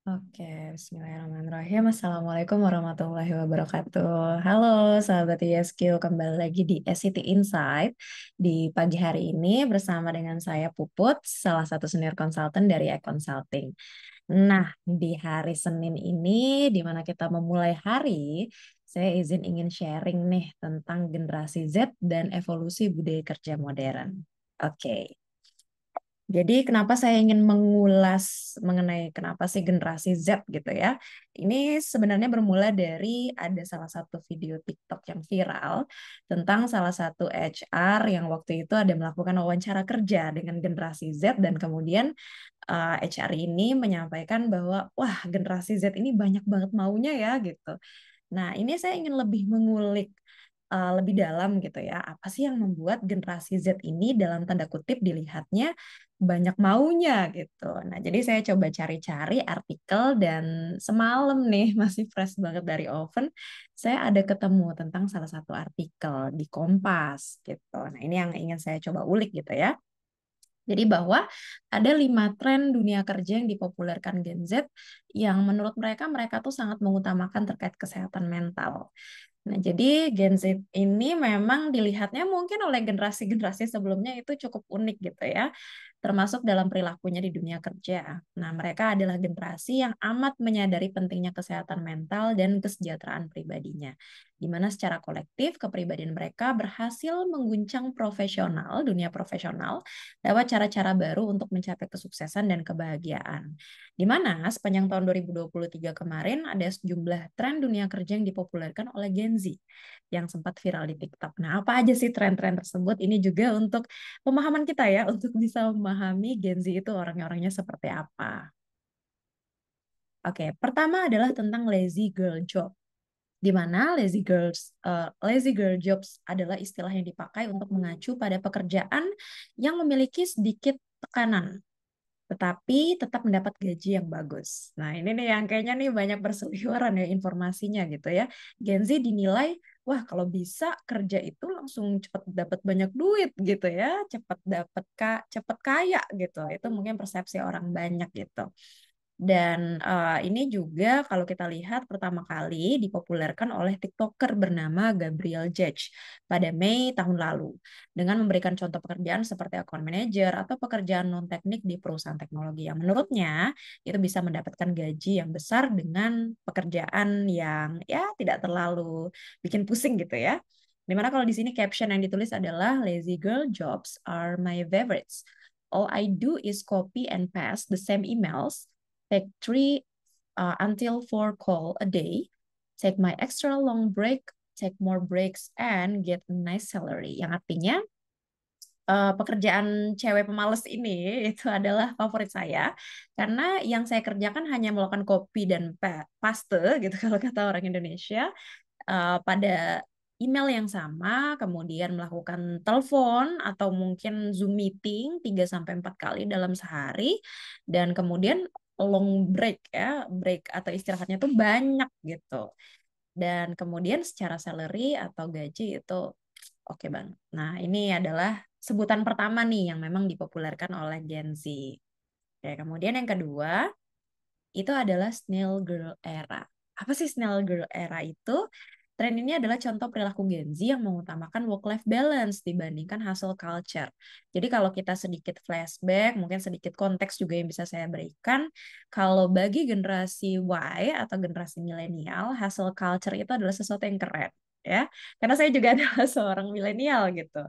Oke, bismillahirrahmanirrahim. Assalamualaikum warahmatullahi wabarakatuh. Halo sahabat ISQ, kembali lagi di SCT Insight di pagi hari ini bersama dengan saya Puput, salah satu senior consultant dari e-consulting. Nah, di hari Senin ini, di mana kita memulai hari, saya ingin sharing nih tentang generasi Z dan evolusi budaya kerja modern. Oke. Jadi kenapa saya ingin mengulas mengenai kenapa sih generasi Z gitu ya. Ini sebenarnya bermula dari ada salah satu video TikTok yang viral tentang salah satu HR yang waktu itu ada melakukan wawancara kerja dengan generasi Z dan kemudian HR ini menyampaikan bahwa wah generasi Z ini banyak banget maunya ya gitu. Nah, ini saya ingin lebih mengulik lebih dalam gitu ya. Apa sih yang membuat generasi Z ini dalam tanda kutip dilihatnya banyak maunya gitu. Nah, jadi saya coba cari-cari artikel dan semalam nih masih fresh banget dari oven, saya ada ketemu tentang salah satu artikel di Kompas gitu. Nah, ini yang ingin saya coba ulik gitu ya. Jadi bahwa ada 5 tren dunia kerja yang dipopulerkan Gen Z yang menurut mereka tuh sangat mengutamakan terkait kesehatan mental. Nah, jadi Gen Z ini memang dilihatnya mungkin oleh generasi-generasi sebelumnya itu cukup unik gitu ya, termasuk dalam perilakunya di dunia kerja. Nah, mereka adalah generasi yang amat menyadari pentingnya kesehatan mental dan kesejahteraan pribadinya, di mana secara kolektif kepribadian mereka berhasil mengguncang dunia profesional, lewat cara-cara baru untuk mencapai kesuksesan dan kebahagiaan. Di mana sepanjang tahun 2023 kemarin ada sejumlah tren dunia kerja yang dipopulerkan oleh Gen Z yang sempat viral di TikTok. Nah, apa aja sih tren-tren tersebut? Ini juga untuk pemahaman kita ya, untuk bisa memahami Gen Z itu orang-orangnya seperti apa. Oke, pertama adalah tentang lazy girl job, di mana lazy girl jobs adalah istilah yang dipakai untuk mengacu pada pekerjaan yang memiliki sedikit tekanan tetapi tetap mendapat gaji yang bagus. Nah, ini nih yang kayaknya nih banyak berseliweran ya informasinya gitu ya. Gen Z dinilai, wah kalau bisa kerja itu langsung cepat dapat banyak duit gitu ya, cepat kaya gitu. Itu mungkin persepsi orang banyak gitu. Dan ini juga kalau kita lihat pertama kali dipopulerkan oleh TikToker bernama Gabriel Judge pada Mei tahun lalu dengan memberikan contoh pekerjaan seperti account manager atau pekerjaan non teknik di perusahaan teknologi yang menurutnya itu bisa mendapatkan gaji yang besar dengan pekerjaan yang ya tidak terlalu bikin pusing gitu ya. Dimana kalau di sini caption yang ditulis adalah lazy girl jobs are my favorites. All I do is copy and paste the same emails, take 3 until 4 call a day, take my extra long break, take more breaks, and get a nice salary. Yang artinya pekerjaan cewek pemalas ini itu adalah favorit saya karena yang saya kerjakan hanya melakukan copy dan paste gitu kalau kata orang Indonesia pada email yang sama, kemudian melakukan telepon atau mungkin Zoom meeting 3 sampai 4 kali dalam sehari, dan kemudian long break ya, break atau istirahatnya tuh banyak gitu. Dan kemudian secara salary atau gaji itu oke banget. Nah, ini adalah sebutan pertama nih yang memang dipopulerkan oleh Gen Z. Oke, kemudian yang kedua itu adalah Snail Girl Era. Apa sih Snail Girl Era itu? Tren ini adalah contoh perilaku Gen Z yang mengutamakan work-life balance dibandingkan hustle culture. Jadi kalau kita sedikit flashback, mungkin sedikit konteks juga yang bisa saya berikan, kalau bagi generasi Y atau generasi milenial, hustle culture itu adalah sesuatu yang keren. Ya, karena saya juga adalah seorang milenial gitu.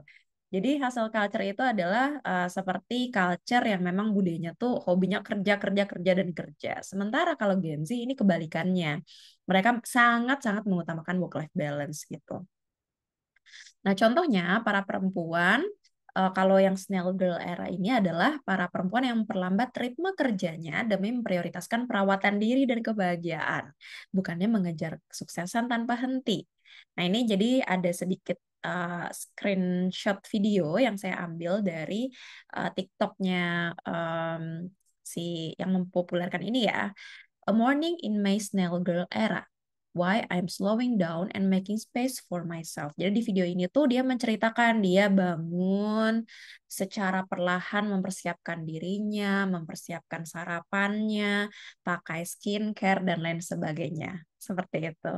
Jadi hustle culture itu adalah seperti culture yang memang budayanya tuh hobinya kerja kerja kerja dan kerja. Sementara kalau Gen Z ini kebalikannya. Mereka sangat-sangat mengutamakan work life balance gitu. Nah, contohnya para perempuan kalau yang Snail Girl era ini adalah para perempuan yang memperlambat ritme kerjanya demi memprioritaskan perawatan diri dan kebahagiaan, bukannya mengejar kesuksesan tanpa henti. Nah, ini jadi ada sedikit screenshot video yang saya ambil dari TikToknya si yang mempopulerkan ini ya. A Morning in My Snail Girl Era. why I'm slowing down and making space for myself. Jadi di video ini tuh dia menceritakan dia bangun secara perlahan mempersiapkan dirinya, mempersiapkan sarapannya, pakai skincare dan lain sebagainya. Seperti itu.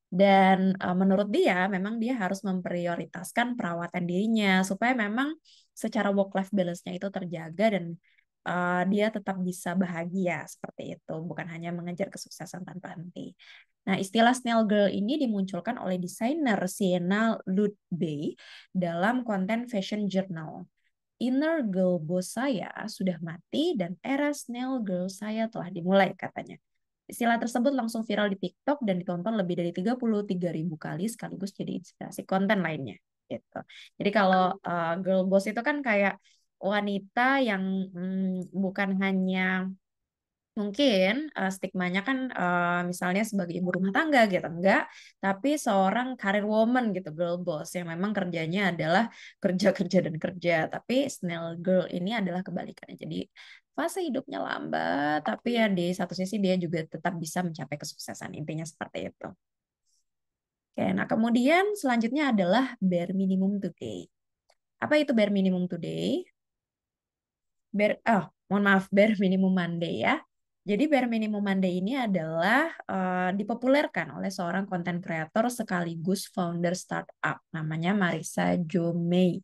Dan menurut dia memang dia harus memprioritaskan perawatan dirinya supaya memang secara work life balance-nya itu terjaga dan dia tetap bisa bahagia seperti itu, bukan hanya mengejar kesuksesan tanpa henti. Nah, istilah snail girl ini dimunculkan oleh desainer Sienna Ludbey dalam konten fashion journal. Inner girl boss saya sudah mati dan era snail girl saya telah dimulai, katanya. Istilah tersebut langsung viral di TikTok dan ditonton lebih dari 33.000 kali sekaligus jadi inspirasi konten lainnya. Gitu. Jadi kalau girl boss itu kan kayak wanita yang bukan hanya mungkin stigmanya kan misalnya sebagai ibu rumah tangga gitu, enggak, tapi seorang career woman gitu, girl boss yang memang kerjanya adalah kerja kerja dan kerja, tapi snail girl ini adalah kebalikannya. Jadi fase hidupnya lambat, tapi ya di satu sisi dia juga tetap bisa mencapai kesuksesan, intinya seperti itu. Oke, nah kemudian selanjutnya adalah bare minimum today. Apa itu bare minimum today? Mohon maaf, bare minimum Monday ya. Jadi bare minimum Monday ini adalah dipopulerkan oleh seorang konten kreator sekaligus founder startup namanya Marissa Jo May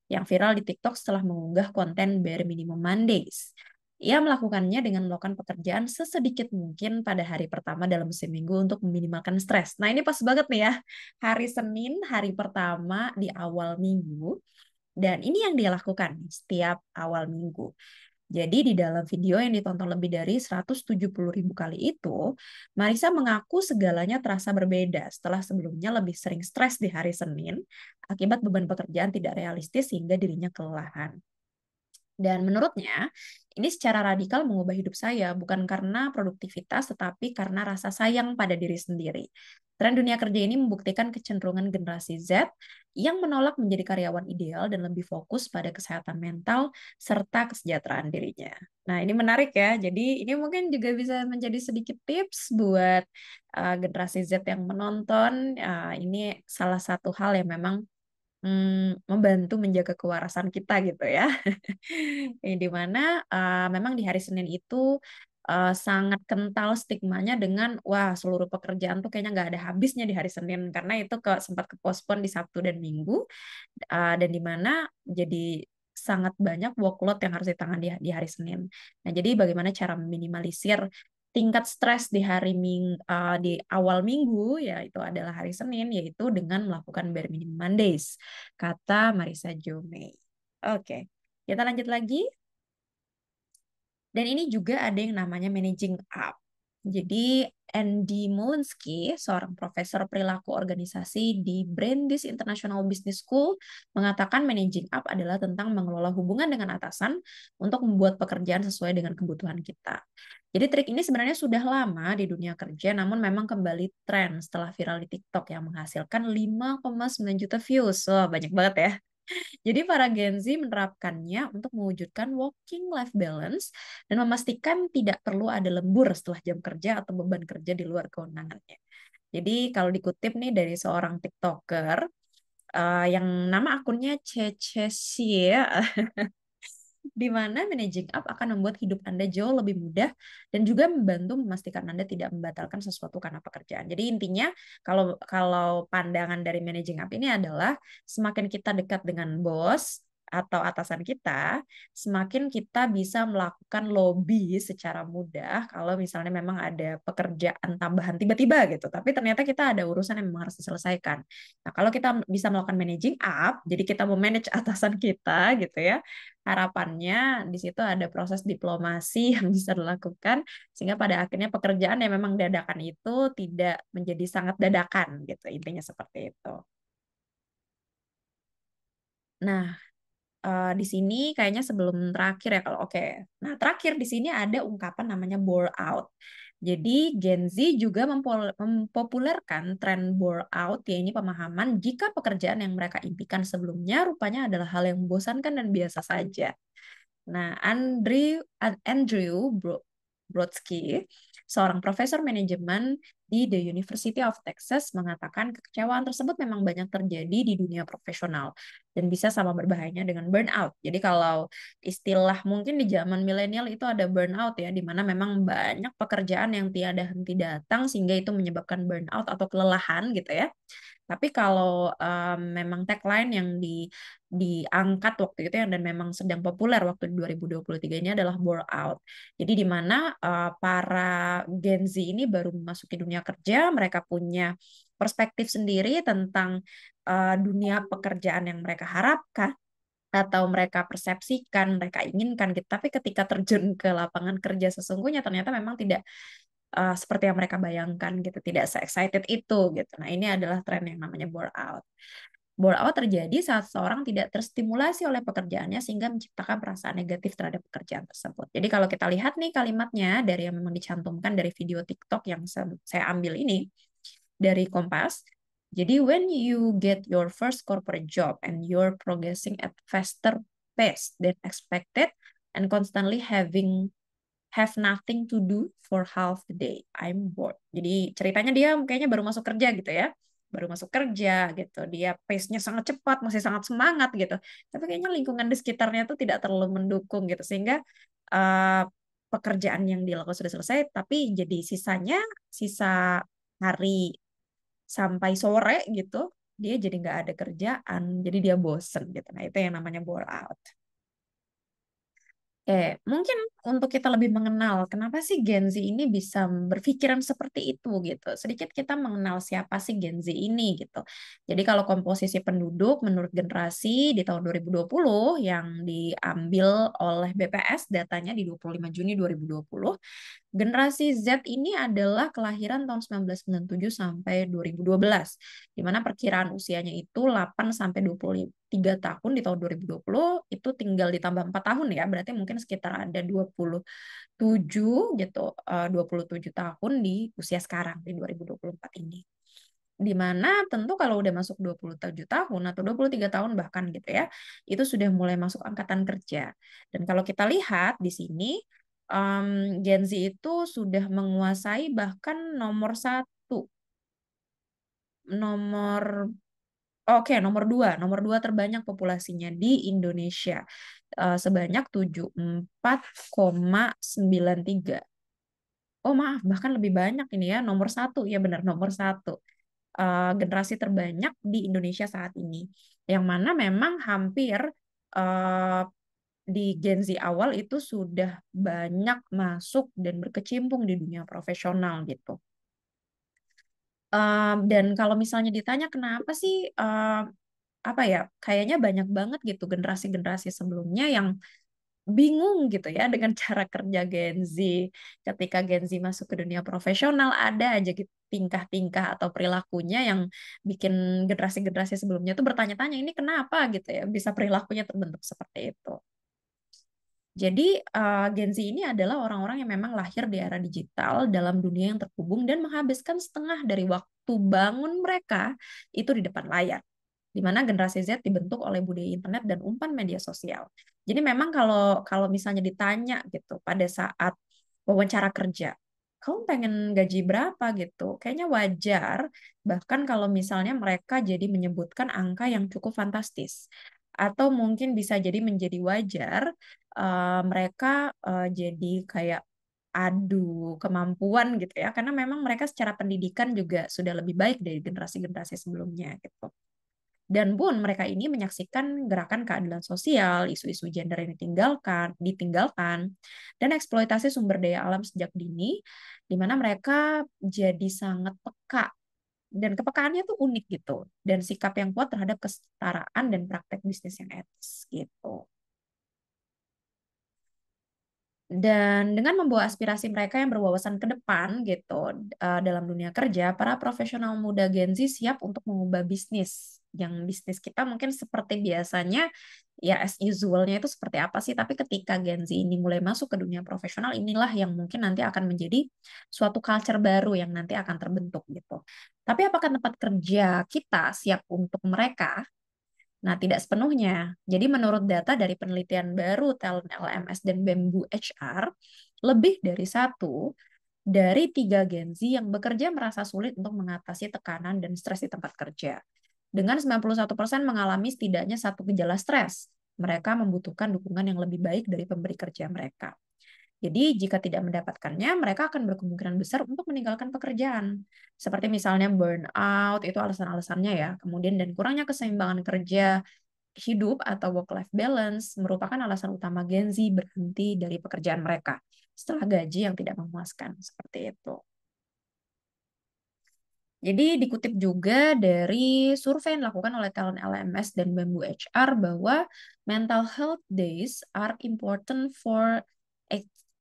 yang viral di TikTok setelah mengunggah konten bare minimum Mondays. Ia melakukannya dengan melakukan pekerjaan sesedikit mungkin pada hari pertama dalam seminggu untuk meminimalkan stres. Nah, ini pas banget nih ya. Hari Senin, hari pertama di awal minggu. Dan ini yang dia lakukan setiap awal minggu. Jadi di dalam video yang ditonton lebih dari 170.000 kali itu, Marissa mengaku segalanya terasa berbeda setelah sebelumnya lebih sering stres di hari Senin akibat beban pekerjaan tidak realistis sehingga dirinya kelelahan. Dan menurutnya, ini secara radikal mengubah hidup saya, bukan karena produktivitas, tetapi karena rasa sayang pada diri sendiri. Tren dunia kerja ini membuktikan kecenderungan generasi Z yang menolak menjadi karyawan ideal dan lebih fokus pada kesehatan mental serta kesejahteraan dirinya. Nah, ini menarik ya. Jadi, ini mungkin juga bisa menjadi sedikit tips buat generasi Z yang menonton. Ini salah satu hal yang memang membantu menjaga kewarasan kita gitu ya. Di mana memang di hari Senin itu sangat kental stigmanya dengan wah seluruh pekerjaan tuh kayaknya nggak ada habisnya di hari Senin karena itu sempat kepospon di Sabtu dan Minggu dan di mana jadi sangat banyak workload yang harus ditangani di hari Senin. Nah, jadi bagaimana cara meminimalisir tingkat stres di di awal minggu yaitu adalah hari Senin yaitu dengan melakukan bare minimum Mondays kata Marissa Jo May. Oke, kita lanjut lagi. Dan ini juga ada yang namanya managing up. Jadi Andy Mullensky, seorang profesor perilaku organisasi di Brandeis International Business School, mengatakan managing up adalah tentang mengelola hubungan dengan atasan untuk membuat pekerjaan sesuai dengan kebutuhan kita. Jadi trik ini sebenarnya sudah lama di dunia kerja, namun memang kembali tren setelah viral di TikTok yang menghasilkan 5,9 juta views. Wah, banyak banget ya. Jadi para Gen Z menerapkannya untuk mewujudkan working life balance dan memastikan tidak perlu ada lembur setelah jam kerja atau beban kerja di luar kewenangannya. Jadi kalau dikutip nih dari seorang TikToker yang nama akunnya Cece di mana managing up akan membuat hidup Anda jauh lebih mudah dan juga membantu memastikan Anda tidak membatalkan sesuatu karena pekerjaan. Jadi intinya kalau kalau pandangan dari managing up ini adalah semakin kita dekat dengan bos atau atasan kita, semakin kita bisa melakukan lobby secara mudah kalau misalnya memang ada pekerjaan tambahan tiba-tiba gitu. Tapi ternyata kita ada urusan yang memang harus diselesaikan. Nah, kalau kita bisa melakukan managing up, jadi kita memanage atasan kita gitu ya, harapannya di situ ada proses diplomasi yang bisa dilakukan sehingga pada akhirnya pekerjaan yang memang dadakan itu tidak menjadi sangat dadakan gitu, intinya seperti itu. Nah, di sini kayaknya sebelum terakhir ya kalau oke. Nah, terakhir di sini ada ungkapan namanya bore out. Jadi Gen Z juga mempopulerkan tren bore out, yaitu pemahaman jika pekerjaan yang mereka impikan sebelumnya rupanya adalah hal yang membosankan dan biasa saja. Nah, Andrew Brodsky, seorang profesor manajemen di The University of Texas, mengatakan kekecewaan tersebut memang banyak terjadi di dunia profesional dan bisa sama berbahayanya dengan burnout. Jadi kalau istilah mungkin di zaman milenial itu ada burnout ya, di mana memang banyak pekerjaan yang tiada henti datang sehingga itu menyebabkan burnout atau kelelahan gitu ya. Tapi kalau memang tagline yang diangkat waktu itu yang dan memang sedang populer waktu di 2023 ini adalah bore out. Jadi di mana para Gen Z ini baru memasuki dunia kerja, mereka punya perspektif sendiri tentang dunia pekerjaan yang mereka harapkan atau mereka persepsikan, mereka inginkan gitu. Tapi ketika terjun ke lapangan kerja sesungguhnya ternyata memang tidak seperti yang mereka bayangkan gitu, tidak se-excited itu gitu. Nah, ini adalah tren yang namanya bore out. Bore out terjadi saat seorang tidak terstimulasi oleh pekerjaannya sehingga menciptakan perasaan negatif terhadap pekerjaan tersebut. Jadi kalau kita lihat nih kalimatnya dari yang memang dicantumkan dari video TikTok yang saya ambil ini dari Kompas. Jadi when you get your first corporate job and you're progressing at faster pace than expected and constantly have nothing to do for half the day. I'm bored. Jadi ceritanya dia kayaknya baru masuk kerja gitu ya. Baru masuk kerja gitu. Dia pace-nya sangat cepat, masih sangat semangat gitu. Tapi kayaknya lingkungan di sekitarnya tuh tidak terlalu mendukung gitu. Sehingga uh, pekerjaan yang dilakukan sudah selesai, tapi jadi sisa hari sampai sore gitu, dia jadi nggak ada kerjaan. Jadi dia bosen gitu. Nah itu yang namanya bore out. Mungkin untuk kita lebih mengenal kenapa sih Gen Z ini bisa berpikiran seperti itu gitu. Sedikit kita mengenal siapa sih Gen Z ini gitu. Jadi kalau komposisi penduduk menurut generasi di tahun 2020 yang diambil oleh BPS datanya di 25 Juni 2020, generasi Z ini adalah kelahiran tahun 1997 sampai 2012, di mana perkiraan usianya itu 8 sampai 23 tahun di tahun 2020, itu tinggal ditambah 4 tahun ya, berarti mungkin sekitar ada 27 gitu, 27 tahun di usia sekarang di 2024 ini. Di mana tentu kalau udah masuk 27 tahun atau 23 tahun bahkan gitu ya, itu sudah mulai masuk angkatan kerja. Dan kalau kita lihat di sini, Gen Z itu sudah menguasai bahkan nomor satu, nomor oke nomor dua terbanyak populasinya di Indonesia, sebanyak 74,93. Oh maaf, bahkan lebih banyak ini ya, nomor satu ya benar nomor satu, generasi terbanyak di Indonesia saat ini, yang mana memang hampir uh, di Gen Z awal itu sudah banyak masuk dan berkecimpung di dunia profesional gitu. Dan kalau misalnya ditanya kenapa sih apa ya, kayaknya banyak banget gitu generasi-generasi sebelumnya yang bingung gitu ya dengan cara kerja Gen Z. Ketika Gen Z masuk ke dunia profesional, ada aja gitu tingkah-tingkah atau perilakunya yang bikin generasi-generasi sebelumnya tuh bertanya-tanya ini kenapa gitu ya bisa perilakunya terbentuk seperti itu. Jadi Gen Z ini adalah orang-orang yang memang lahir di era digital dalam dunia yang terhubung dan menghabiskan setengah dari waktu bangun mereka itu di depan layar, di mana generasi Z dibentuk oleh budaya internet dan umpan media sosial. Jadi memang kalau kalau misalnya ditanya gitu pada saat wawancara kerja, kamu pengen gaji berapa gitu? Kayaknya wajar bahkan kalau misalnya mereka jadi menyebutkan angka yang cukup fantastis. Atau mungkin bisa jadi menjadi wajar mereka jadi kayak adu kemampuan gitu ya, karena memang mereka secara pendidikan juga sudah lebih baik dari generasi-generasi sebelumnya gitu. Dan pun mereka ini menyaksikan gerakan keadilan sosial, isu-isu gender yang ditinggalkan, dan eksploitasi sumber daya alam sejak dini, di mana mereka jadi sangat peka dan kepekaannya tuh unik gitu, dan sikap yang kuat terhadap kesetaraan dan praktek bisnis yang etis gitu. Dan dengan membawa aspirasi mereka yang berwawasan ke depan gitu dalam dunia kerja, para profesional muda Gen Z siap untuk mengubah bisnis. Yang bisnis kita mungkin seperti biasanya, ya as usual-nya itu seperti apa sih, tapi ketika Gen Z ini mulai masuk ke dunia profesional, inilah yang mungkin nanti akan menjadi suatu culture baru yang nanti akan terbentuk gitu. Tapi apakah tempat kerja kita siap untuk mereka? Nah, tidak sepenuhnya. Jadi menurut data dari penelitian baru Talent LMS dan Bamboo HR, lebih dari satu dari 3 Gen Z yang bekerja merasa sulit untuk mengatasi tekanan dan stres di tempat kerja. Dengan 91% mengalami setidaknya satu gejala stres, mereka membutuhkan dukungan yang lebih baik dari pemberi kerja mereka. Jadi jika tidak mendapatkannya, mereka akan berkemungkinan besar untuk meninggalkan pekerjaan. Seperti misalnya burnout, itu alasan-alasannya ya. Kemudian dan kurangnya keseimbangan kerja, hidup atau work-life balance merupakan alasan utama Gen Z berhenti dari pekerjaan mereka setelah gaji yang tidak memuaskan. Seperti itu. Jadi dikutip juga dari survei yang dilakukan oleh Talent LMS dan Bamboo HR bahwa mental health days are important for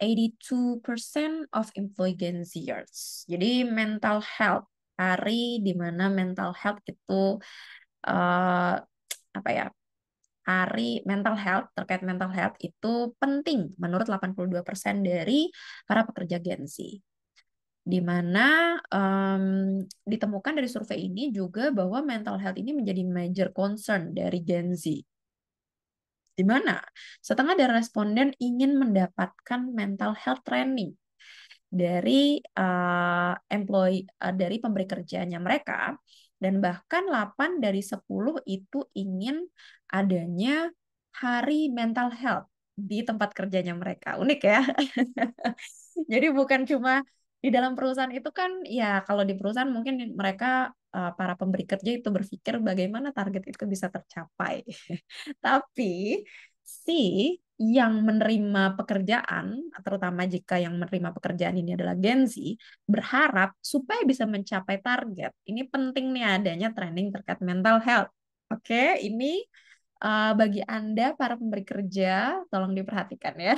82% of employee Gen Zers. Jadi mental health, hari di mana mental health itu eh, apa ya? Hari mental health, terkait mental health itu penting menurut 82% dari para pekerja Gen Z, di mana ditemukan dari survei ini juga bahwa mental health ini menjadi major concern dari Gen Z, di mana setengah dari responden ingin mendapatkan mental health training dari dari pemberi kerjanya mereka, dan bahkan 8 dari 10 itu ingin adanya hari mental health di tempat kerjanya mereka. Unik ya. Jadi bukan cuma di dalam perusahaan itu kan, ya kalau di perusahaan mungkin mereka para pemberi kerja itu berpikir bagaimana target itu bisa tercapai. Tapi si yang menerima pekerjaan, terutama jika yang menerima pekerjaan ini adalah Gen Z, berharap supaya bisa mencapai target. Ini penting nih adanya training terkait mental health. Oke, ini bagi Anda para pemberi kerja, tolong diperhatikan ya.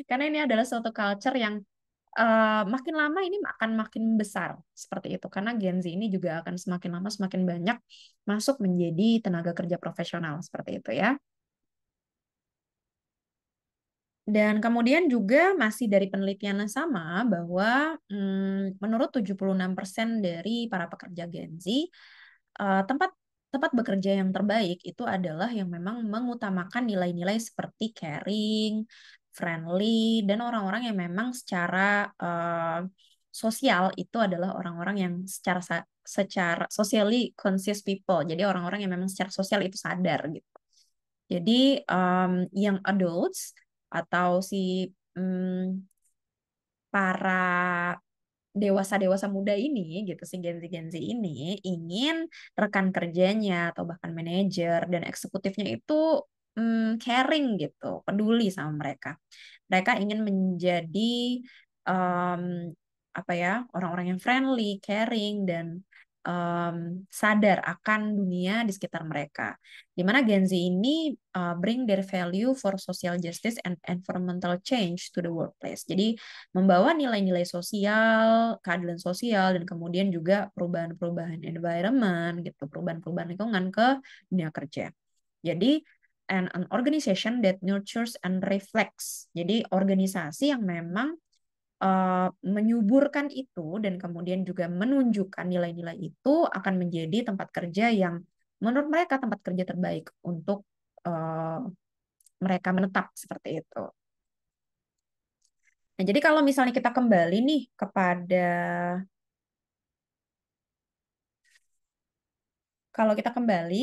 Karena ini adalah suatu culture yang makin lama ini akan makin besar seperti itu. Karena Gen Z ini juga akan semakin lama semakin banyak masuk menjadi tenaga kerja profesional seperti itu ya. Dan kemudian juga masih dari penelitian yang sama bahwa menurut 76% dari para pekerja Gen Z, tempat tempat bekerja yang terbaik itu adalah yang memang mengutamakan nilai-nilai seperti caring, friendly, dan orang-orang yang memang secara sosial itu adalah orang-orang yang secara socially conscious people. Jadi orang-orang yang memang secara sosial itu sadar gitu. Jadi young adults atau si para dewasa-dewasa muda ini gitu, si Gen Z ini ingin rekan kerjanya atau bahkan manajer dan eksekutifnya itu caring gitu, peduli sama mereka. Mereka ingin menjadi um, apa ya, orang-orang yang friendly, caring, dan sadar akan dunia di sekitar mereka. Di mana Gen Z ini bring their value for social justice and environmental change to the workplace. Jadi membawa nilai-nilai sosial, keadilan sosial, dan kemudian juga perubahan-perubahan environment gitu, perubahan-perubahan lingkungan ke dunia kerja. Jadi an organization that nurtures and reflects. Jadi organisasi yang memang menyuburkan itu dan kemudian juga menunjukkan nilai-nilai itu akan menjadi tempat kerja yang menurut mereka tempat kerja terbaik untuk uh, mereka menetap seperti itu. Nah, jadi kalau misalnya kita kembali nih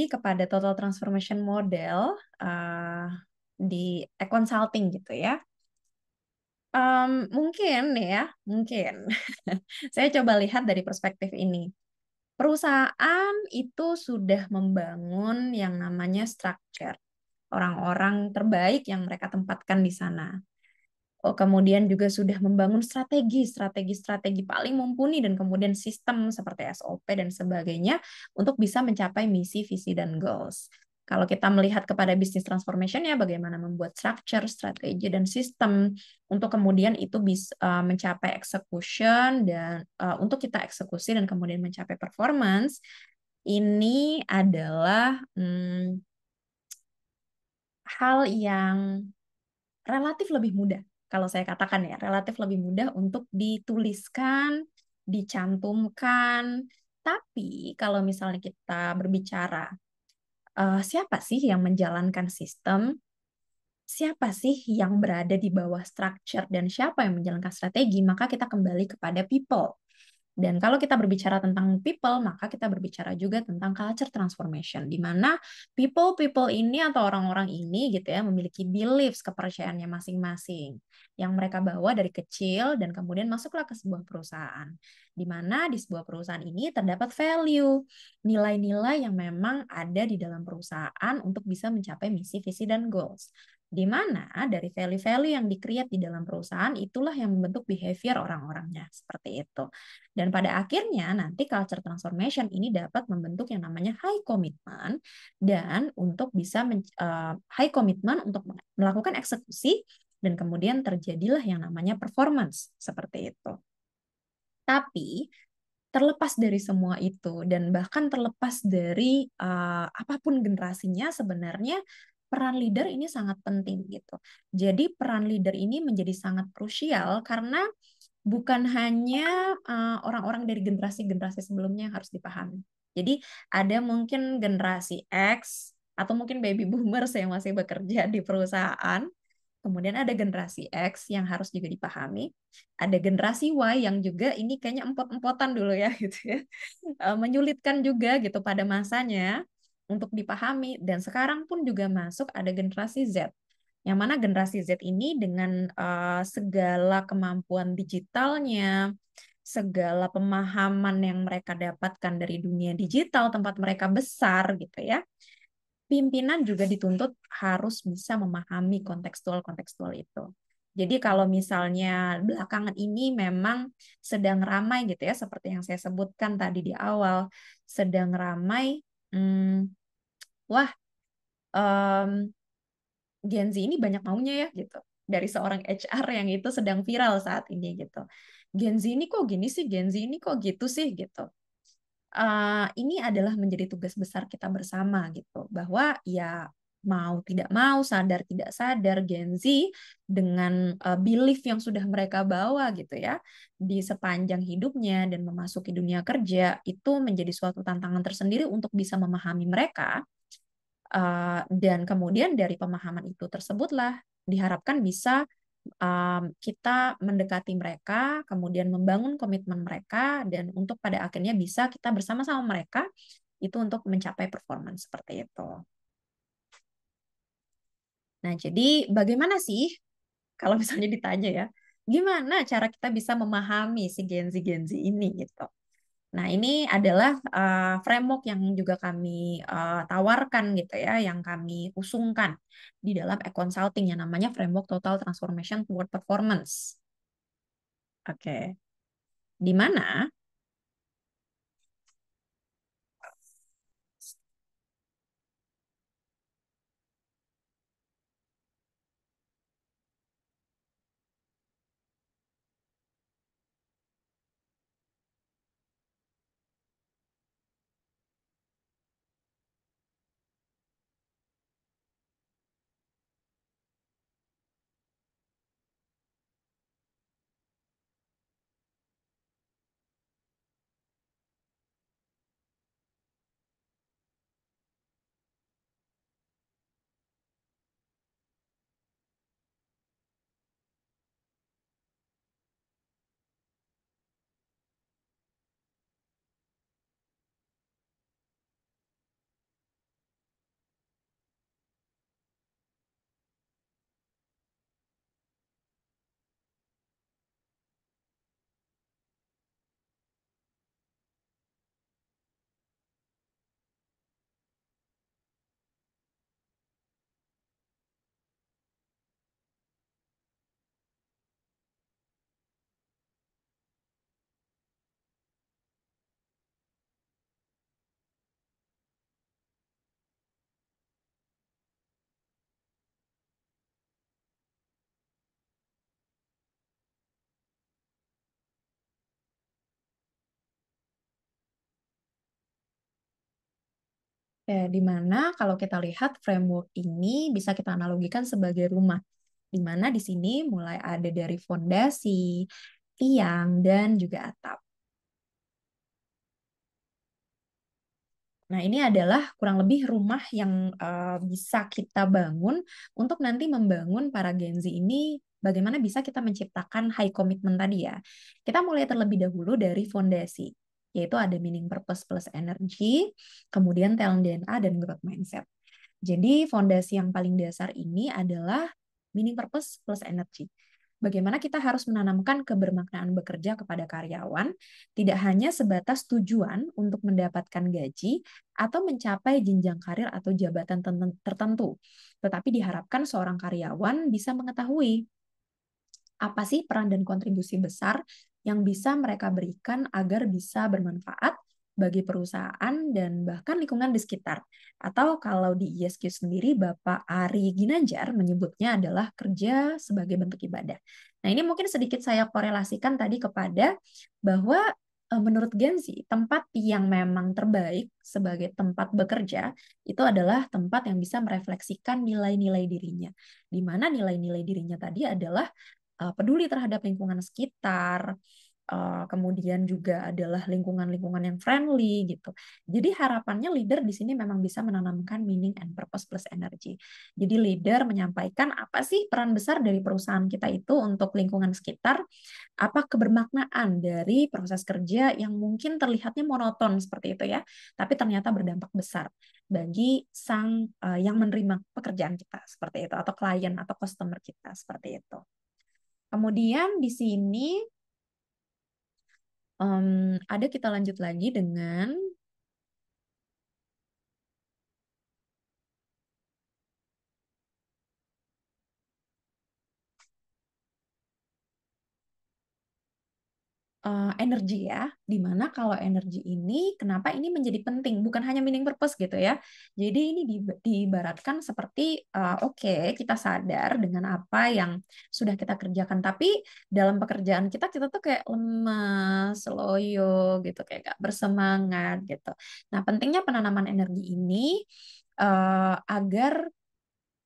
kepada total transformation model di consulting gitu ya. Mungkin nih ya, mungkin saya coba lihat dari perspektif ini. Perusahaan itu sudah membangun yang namanya structure, orang-orang terbaik yang mereka tempatkan di sana. Oh, kemudian juga sudah membangun strategi paling mumpuni, dan kemudian sistem seperti SOP dan sebagainya untuk bisa mencapai misi, visi, dan goals. Kalau kita melihat kepada bisnis transformation ya, bagaimana membuat structure, strategi, dan sistem untuk kemudian itu bisa mencapai execution dan untuk kita eksekusi dan kemudian mencapai performance, ini adalah hal yang relatif lebih mudah. Kalau saya katakan ya, relatif lebih mudah untuk dituliskan, dicantumkan. Tapi kalau misalnya kita berbicara siapa sih yang menjalankan sistem? siapa sih yang berada di bawah structure dan siapa yang menjalankan strategi, maka kita kembali kepada people. Dan kalau kita berbicara tentang people, maka kita berbicara juga tentang culture transformation, di mana people-people ini atau orang-orang ini gitu ya memiliki beliefs, kepercayaannya masing-masing yang mereka bawa dari kecil dan kemudian masuklah ke sebuah perusahaan. Di mana di sebuah perusahaan ini terdapat value, nilai-nilai yang memang ada di dalam perusahaan untuk bisa mencapai misi, visi, dan goals. Di mana dari value-value yang di-create di dalam perusahaan itulah yang membentuk behavior orang-orangnya, seperti itu. Dan pada akhirnya nanti culture transformation ini dapat membentuk yang namanya high commitment dan untuk bisa high commitment untuk melakukan eksekusi dan kemudian terjadilah yang namanya performance seperti itu. Tapi terlepas dari semua itu dan bahkan terlepas dari apapun generasinya, sebenarnya peran leader ini sangat penting gitu. Jadi peran leader ini menjadi sangat krusial karena bukan hanya orang-orang dari generasi-generasi sebelumnya yang harus dipahami. Jadi ada mungkin generasi X atau mungkin baby boomers yang masih bekerja di perusahaan. Kemudian ada generasi X yang harus juga dipahami. Ada generasi Y yang juga ini kayaknya empot-empotan dulu ya gitu ya. Menyulitkan juga gitu pada masanya untuk dipahami. Dan sekarang pun juga masuk ada generasi Z yang mana generasi Z ini dengan segala kemampuan digitalnya, segala pemahaman yang mereka dapatkan dari dunia digital, tempat mereka besar gitu ya, pimpinan juga dituntut harus bisa memahami kontekstual-kontekstual itu. Jadi kalau misalnya belakangan ini memang sedang ramai gitu ya, seperti yang saya sebutkan tadi di awal, sedang ramai, wah, em, Gen Z ini banyak maunya ya gitu. Dari seorang HR yang itu sedang viral saat ini gitu. Gen Z ini kok gini sih, Gen Z ini kok gitu sih gitu. Ini adalah menjadi tugas besar kita bersama gitu. Bahwa ya mau tidak mau, sadar tidak sadar, Gen Z dengan belief yang sudah mereka bawa gitu ya di sepanjang hidupnya dan memasuki dunia kerja itu menjadi suatu tantangan tersendiri untuk bisa memahami mereka. Dan kemudian dari pemahaman itu tersebutlah diharapkan bisa kita mendekati mereka, kemudian membangun komitmen mereka, dan untuk pada akhirnya bisa kita bersama-sama mereka itu untuk mencapai performance seperti itu. Nah, jadi bagaimana sih kalau misalnya ditanya ya, gimana cara kita bisa memahami si Gen Z ini gitu? Nah, ini adalah framework yang juga kami tawarkan gitu ya, yang kami usungkan di dalam e-consulting yang namanya framework Total Transformation Toward Performance. Oke. Di mana di mana kalau kita lihat framework ini bisa kita analogikan sebagai rumah, di mana di sini mulai ada dari fondasi, tiang, dan juga atap. Nah, ini adalah kurang lebih rumah yang bisa kita bangun untuk nanti membangun para Gen Z ini bagaimana bisa kita menciptakan high commitment tadi ya. Kita mulai terlebih dahulu dari fondasi, yaitu ada meaning purpose plus energy, kemudian talent DNA dan growth mindset. Jadi fondasi yang paling dasar ini adalah meaning purpose plus energy. Bagaimana kita harus menanamkan kebermaknaan bekerja kepada karyawan, tidak hanya sebatas tujuan untuk mendapatkan gaji atau mencapai jenjang karir atau jabatan tertentu, tetapi diharapkan seorang karyawan bisa mengetahui apa sih peran dan kontribusi besar yang bisa mereka berikan agar bisa bermanfaat bagi perusahaan dan bahkan lingkungan di sekitar. Atau kalau di ISQ sendiri, Bapak Ari Ginanjar menyebutnya adalah kerja sebagai bentuk ibadah. Nah, ini mungkin sedikit saya korelasikan tadi kepada bahwa menurut Gen Z, tempat yang memang terbaik sebagai tempat bekerja itu adalah tempat yang bisa merefleksikan nilai-nilai dirinya. Di mana nilai-nilai dirinya tadi adalah peduli terhadap lingkungan sekitar, kemudian juga adalah lingkungan-lingkungan yang friendly gitu. Jadi harapannya leader di sini memang bisa menanamkan meaning and purpose plus energy. Jadi leader menyampaikan apa sih peran besar dari perusahaan kita itu untuk lingkungan sekitar, apa kebermaknaan dari proses kerja yang mungkin terlihatnya monoton seperti itu ya, tapi ternyata berdampak besar bagi sang yang menerima pekerjaan kita seperti itu, atau klien atau customer kita seperti itu. Kemudian di sini ada kita lanjut lagi dengan energi ya, dimana kalau energi ini, kenapa ini menjadi penting, bukan hanya meaning purpose gitu ya. Jadi ini diibaratkan seperti, oke, kita sadar dengan apa yang sudah kita kerjakan, tapi dalam pekerjaan kita tuh kayak lemas, loyo gitu, kayak gak bersemangat gitu. Nah, pentingnya penanaman energi ini agar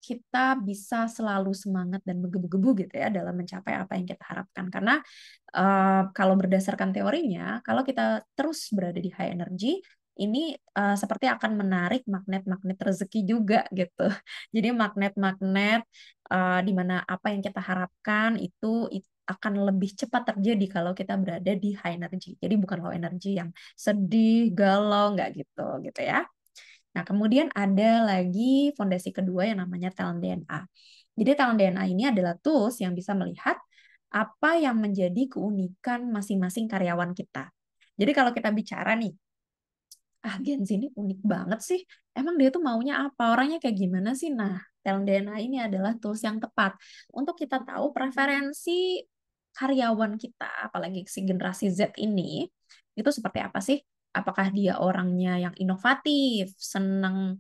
kita bisa selalu semangat dan menggebu-gebu gitu ya dalam mencapai apa yang kita harapkan. Karena kalau berdasarkan teorinya, kalau kita terus berada di high energy, ini seperti akan menarik magnet-magnet rezeki juga gitu. Jadi magnet-magnet di mana apa yang kita harapkan itu akan lebih cepat terjadi kalau kita berada di high energy. Jadi bukan low energy yang sedih, galau, nggak gitu ya. Nah, kemudian ada lagi fondasi kedua yang namanya talent DNA. Jadi talent DNA ini adalah tools yang bisa melihat apa yang menjadi keunikan masing-masing karyawan kita. Jadi kalau kita bicara nih, Gen Z ini unik banget sih. Emang dia tuh maunya apa? Orangnya kayak gimana sih? Nah, talent DNA ini adalah tools yang tepat untuk kita tahu preferensi karyawan kita, apalagi si generasi Z ini, itu seperti apa sih? Apakah dia orangnya yang inovatif, senang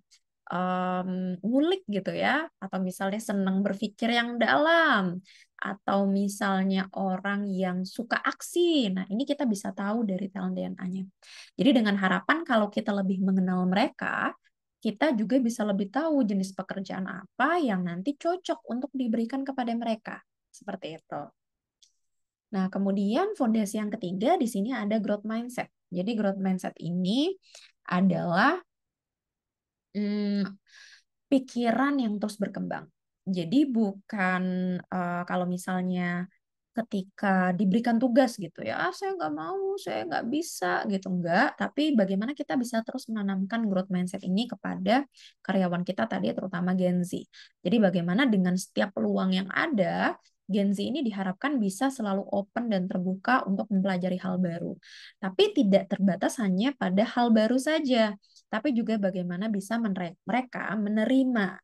ngulik gitu ya, atau misalnya senang berpikir yang dalam, atau misalnya orang yang suka aksi. Nah, ini kita bisa tahu dari talent DNA-nya. Jadi dengan harapan kalau kita lebih mengenal mereka, kita juga bisa lebih tahu jenis pekerjaan apa yang nanti cocok untuk diberikan kepada mereka. Seperti itu. Nah, kemudian fondasi yang ketiga di sini ada growth mindset. Jadi growth mindset ini adalah pikiran yang terus berkembang. Jadi bukan kalau misalnya ketika diberikan tugas gitu ya, saya nggak mau, saya nggak bisa gitu, enggak. Tapi bagaimana kita bisa terus menanamkan growth mindset ini kepada karyawan kita tadi, terutama Gen Z. Jadi bagaimana dengan setiap peluang yang ada, Gen Z ini diharapkan bisa selalu open dan terbuka untuk mempelajari hal baru. Tapi tidak terbatas hanya pada hal baru saja, tapi juga bagaimana bisa mereka menerima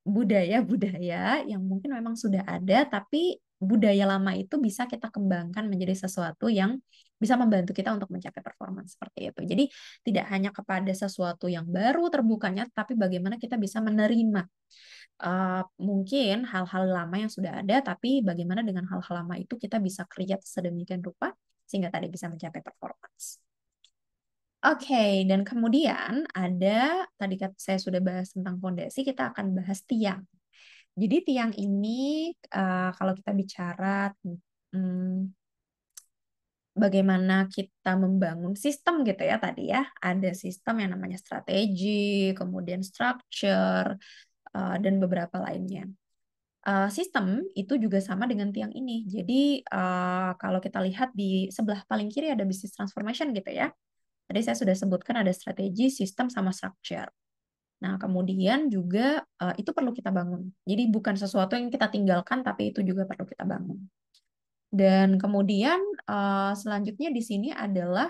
budaya-budaya yang mungkin memang sudah ada, tapi budaya lama itu bisa kita kembangkan menjadi sesuatu yang bisa membantu kita untuk mencapai performance seperti itu. Jadi tidak hanya kepada sesuatu yang baru terbukanya, tapi bagaimana kita bisa menerima mungkin hal-hal lama yang sudah ada, tapi bagaimana dengan hal-hal lama itu kita bisa create sedemikian rupa sehingga tadi bisa mencapai performance. Oke, dan kemudian ada, tadi saya sudah bahas tentang fondasi, kita akan bahas tiang. Jadi tiang ini kalau kita bicara bagaimana kita membangun sistem gitu ya tadi ya. Ada sistem yang namanya strategi, kemudian structure, dan beberapa lainnya. Sistem itu juga sama dengan tiang ini. Jadi kalau kita lihat di sebelah paling kiri ada business transformation gitu ya. Tadi saya sudah sebutkan ada strategi, sistem, sama structure. Nah, kemudian juga itu perlu kita bangun. Jadi bukan sesuatu yang kita tinggalkan, tapi itu juga perlu kita bangun. Dan kemudian selanjutnya di sini adalah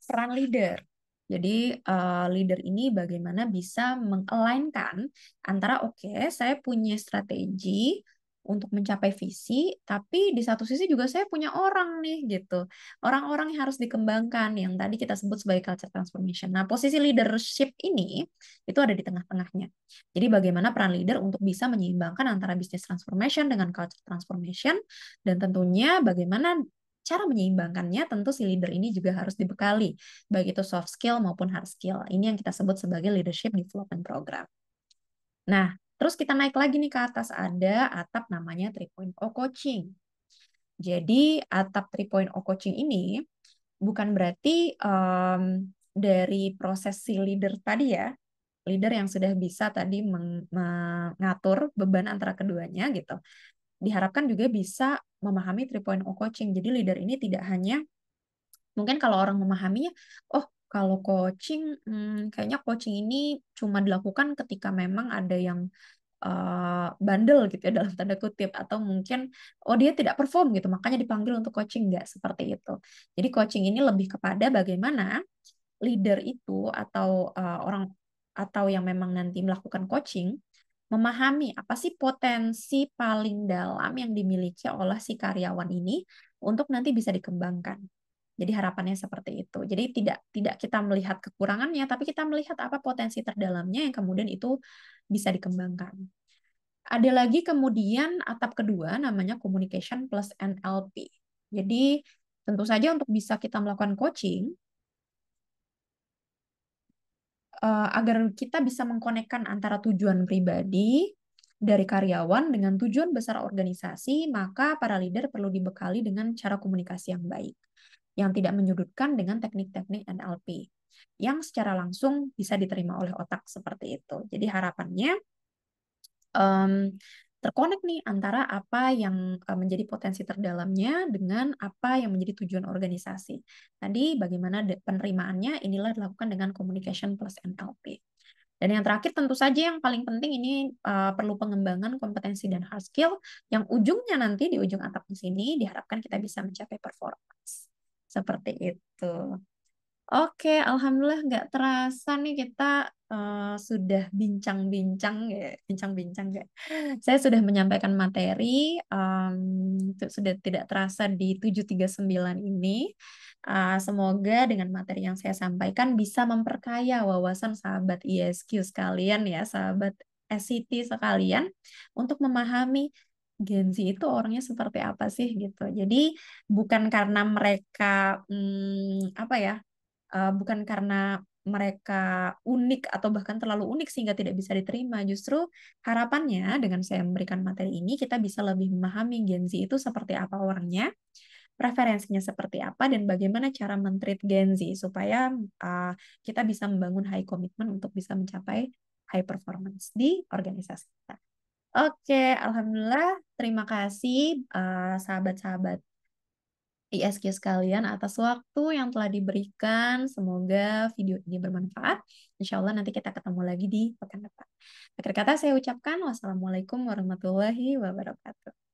peran leader. Jadi leader ini bagaimana bisa mengalainkan antara oke, saya punya strategi untuk mencapai visi, tapi di satu sisi juga saya punya orang nih gitu. Orang-orang yang harus dikembangkan yang tadi kita sebut sebagai culture transformation. Nah, posisi leadership ini itu ada di tengah-tengahnya. Jadi bagaimana peran leader untuk bisa menyeimbangkan antara business transformation dengan culture transformation, dan tentunya bagaimana cara menyeimbangkannya, tentu si leader ini juga harus dibekali, baik itu soft skill maupun hard skill. Ini yang kita sebut sebagai leadership development program. Nah, terus kita naik lagi nih ke atas, ada atap namanya 3.0 coaching. Jadi atap 3.0 coaching ini bukan berarti dari proses si leader tadi ya, leader yang sudah bisa tadi mengatur beban antara keduanya gitu, diharapkan juga bisa memahami 3.0 coaching. Jadi leader ini tidak hanya, mungkin kalau orang memahaminya, oh kalau coaching, kayaknya coaching ini cuma dilakukan ketika memang ada yang bandel gitu ya dalam tanda kutip, atau mungkin oh dia tidak perform gitu makanya dipanggil untuk coaching. Nggak seperti itu. Jadi coaching ini lebih kepada bagaimana leader itu atau orang atau yang memang nanti melakukan coaching memahami apa sih potensi paling dalam yang dimiliki oleh si karyawan ini untuk nanti bisa dikembangkan. Jadi harapannya seperti itu. Jadi tidak tidak kita melihat kekurangannya, tapi kita melihat apa potensi terdalamnya yang kemudian itu bisa dikembangkan. Ada lagi kemudian atap kedua namanya communication plus NLP. Jadi tentu saja untuk bisa kita melakukan coaching, agar kita bisa mengkonekkan antara tujuan pribadi dari karyawan dengan tujuan besar organisasi, maka para leader perlu dibekali dengan cara komunikasi yang baik, yang tidak menyudutkan dengan teknik-teknik NLP, yang secara langsung bisa diterima oleh otak seperti itu. Jadi harapannya terkonek nih antara apa yang menjadi potensi terdalamnya dengan apa yang menjadi tujuan organisasi. Tadi bagaimana penerimaannya, inilah dilakukan dengan communication plus NLP. Dan yang terakhir tentu saja yang paling penting ini perlu pengembangan kompetensi dan hard skill yang ujungnya nanti di ujung atap di sini diharapkan kita bisa mencapai performance. Seperti itu. Oke, alhamdulillah nggak terasa nih kita sudah bincang-bincang ya, bincang-bincang ya. Saya sudah menyampaikan materi, itu sudah tidak terasa di 739 ini. Semoga dengan materi yang saya sampaikan bisa memperkaya wawasan sahabat ISQ sekalian ya, sahabat SCT sekalian, untuk memahami Gen Z itu orangnya seperti apa sih gitu. Jadi bukan karena mereka apa ya, bukan karena mereka unik atau bahkan terlalu unik sehingga tidak bisa diterima. Justru harapannya dengan saya memberikan materi ini, kita bisa lebih memahami Gen Z itu seperti apa orangnya, preferensinya seperti apa, dan bagaimana cara men-treat Gen Z supaya uh, kita bisa membangun high commitment untuk bisa mencapai high performance di organisasi kita. Oke, alhamdulillah. Terima kasih sahabat-sahabat ISQ sekalian atas waktu yang telah diberikan. Semoga video ini bermanfaat. Insya Allah nanti kita ketemu lagi di pekan depan. Akhir kata saya ucapkan wassalamualaikum warahmatullahi wabarakatuh.